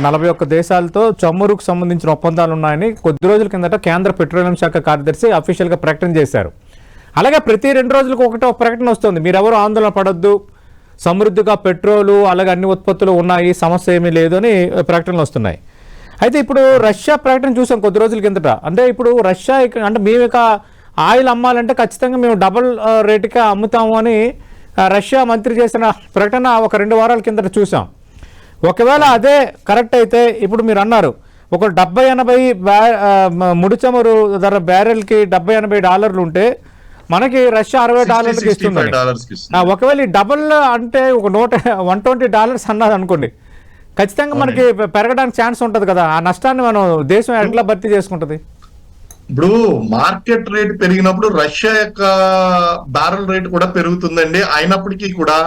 41 దేశాలతో చమురుకు సంబంధించిన ఒప్పందాలు ఉన్నాయని కొద్ది రోజుల కిందట కేంద్ర పెట్రోలియం శాఖ కార్యదర్శి అఫీషియల్గా ప్రకటన చేశారు. అలాగే ప్రతి 2 రోజులకు ఒక ప్రకటన వస్తుంది. మీరెవరూ ఆందోళన పడొద్దు, సమృద్ధిగా పెట్రోలు అలాగే అన్ని ఉత్పత్తులు ఉన్నాయి, సమస్య ఏమీ లేదు అని ప్రకటనలు వస్తున్నాయి. అయితే ఇప్పుడు రష్యా ప్రకటన చూసాం కొద్ది రోజుల కిందట. అంటే ఇప్పుడు రష్యా అంటే మేము ఇక ఆయిల్ అమ్మాలంటే ఖచ్చితంగా మేము డబుల్ రేటుకే అమ్ముతాము అని రష్యా మంత్రి చేసిన ప్రకటన ఒక 2 వారాల కిందట చూసాం. ఒకవేళ అదే కరెక్ట్ అయితే ఇప్పుడు మీరు అన్నారు ఒక 70-80 ముడి చమురు ధర బ్యారెల్కి $70-80 ఉంటే మనకి రష్యా $60 ఇస్తుంది. ఒకవేళ ఈ డబుల్ అంటే ఒక $120 అన్నది అనుకోండి, ఖచ్చితంగా మనకి పెరగడానికి ఛాన్స్ ఉంటుంది కదా. ఆ నష్టాన్ని మనం దేశం ఎట్లా భర్తీ చేసుకుంటుంది? ఇప్పుడు మార్కెట్ రేట్ పెరిగినప్పుడు రష్యా యొక్క బ్యారెల్ రేట్ కూడా పెరుగుతుందండి. అయినప్పటికీ కూడా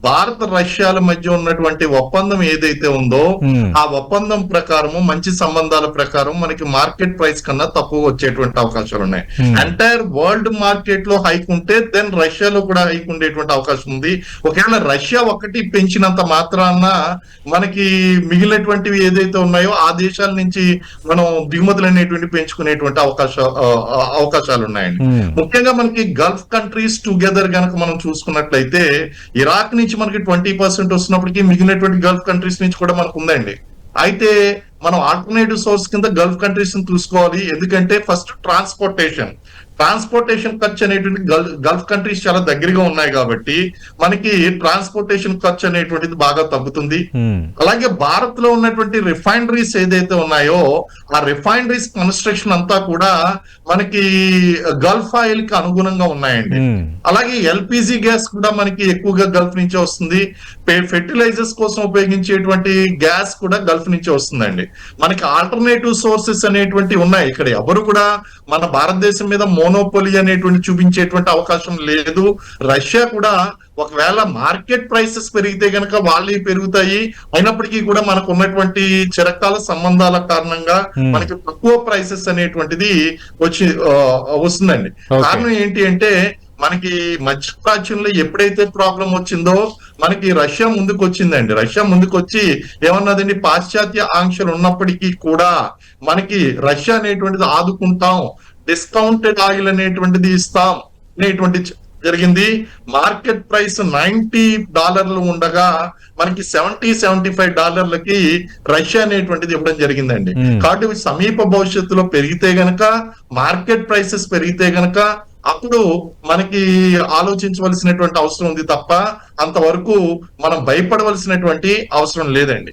భారత రష్యాల మధ్య ఉన్నటువంటి ఒప్పందం ఏదైతే ఉందో ఆ ఒప్పందం ప్రకారము మంచి సంబంధాల ప్రకారం మనకి మార్కెట్ ప్రైస్ కన్నా తక్కువ వచ్చేటువంటి అవకాశాలు ఉన్నాయి. ఎంటైర్ వరల్డ్ మార్కెట్ లో హైక్ ఉంటే దెన్ రష్యాలో కూడా హైక్ ఉండేటువంటి అవకాశం ఉంది. ఒకవేళ రష్యా ఒకటి పెంచినంత మాత్రాన మనకి మిగిలినటువంటివి ఏదైతే ఉన్నాయో ఆ దేశాల నుంచి మనం దిగుమతులు అనేటువంటి పెంచుకునేటువంటి అవకాశాలు ఉన్నాయండి. ముఖ్యంగా మనకి గల్ఫ్ కంట్రీస్ టుగెదర్ గనక మనం చూసుకున్నట్లయితే ఇరాక్ నుంచి మనకి 20% వస్తున్నప్పటికీ మిగిలినటువంటి గల్ఫ్ కంట్రీస్ నుంచి కూడా మనకు ఉందండి. అయితే మనం ఆల్టర్నేటివ్ సోర్స్ కింద గల్ఫ్ కంట్రీస్ ని చూసుకోవాలి. ఎందుకంటే ఫస్ట్ ట్రాన్స్పోర్టేషన్ ఖర్చు అనేటువంటి గల్ఫ్ కంట్రీస్ చాలా దగ్గరగా ఉన్నాయి కాబట్టి మనకి ట్రాన్స్పోర్టేషన్ ఖర్చు అనేటువంటిది బాగా తగ్గుతుంది. అలాగే భారత్ లో ఉన్నటువంటి రిఫైనరీస్ ఏదైతే ఉన్నాయో ఆ రిఫైనరీస్ కన్స్ట్రక్షన్ అంతా కూడా మనకి గల్ఫ్ ఆయిల్ కి అనుగుణంగా ఉన్నాయండి. అలాగే ఎల్పిజి గ్యాస్ కూడా మనకి ఎక్కువగా గల్ఫ్ నుంచే వస్తుంది. ఫెర్టిలైజర్స్ కోసం ఉపయోగించేటువంటి గ్యాస్ కూడా గల్ఫ్ నుంచే వస్తుందండి. మనకి ఆల్టర్నేటివ్ సోర్సెస్ అనేటువంటి ఉన్నాయి. ఇక్కడ ఎవరు కూడా మన భారతదేశం మీద మోనోపోలీ అనేటువంటి చూపించేటువంటి అవకాశం లేదు. రష్యా కూడా ఒకవేళ మార్కెట్ ప్రైసెస్ పెరిగితే గనక వాళ్ళే పెరుగుతాయి. అయినప్పటికీ కూడా మనకు ఉన్నటువంటి చిరకాల సంబంధాల కారణంగా మనకి తక్కువ ప్రైసెస్ అనేటువంటిది వస్తుందండి. కారణం ఏంటి అంటే మనకి మధ్యప్రాచ్యంలో ఎప్పుడైతే ప్రాబ్లం వచ్చిందో మనకి రష్యా ముందుకు వచ్చిందండి. రష్యా ముందుకు వచ్చి ఏమన్నదండి, పాశ్చాత్య ఆంక్షలు ఉన్నప్పటికీ కూడా మనకి రష్యా అనేటువంటిది ఆదుకుంటాం, డిస్కౌంటెడ్ ఆయిల్ అనేటువంటిది ఇస్తాం అనేటువంటి జరిగింది. మార్కెట్ ప్రైస్ $90 ఉండగా మనకి $70-75 రష్యా అనేటువంటిది ఇవ్వడం జరిగిందండి. కాబట్టి సమీప భవిష్యత్తులో పెరిగితే గనక మార్కెట్ ప్రైసెస్ పెరిగితే గనక అప్పుడు మనకి ఆలోచించవలసినటువంటి అవసరం ఉంది తప్ప అంతవరకు మనం భయపడవలసినటువంటి అవసరం లేదండి.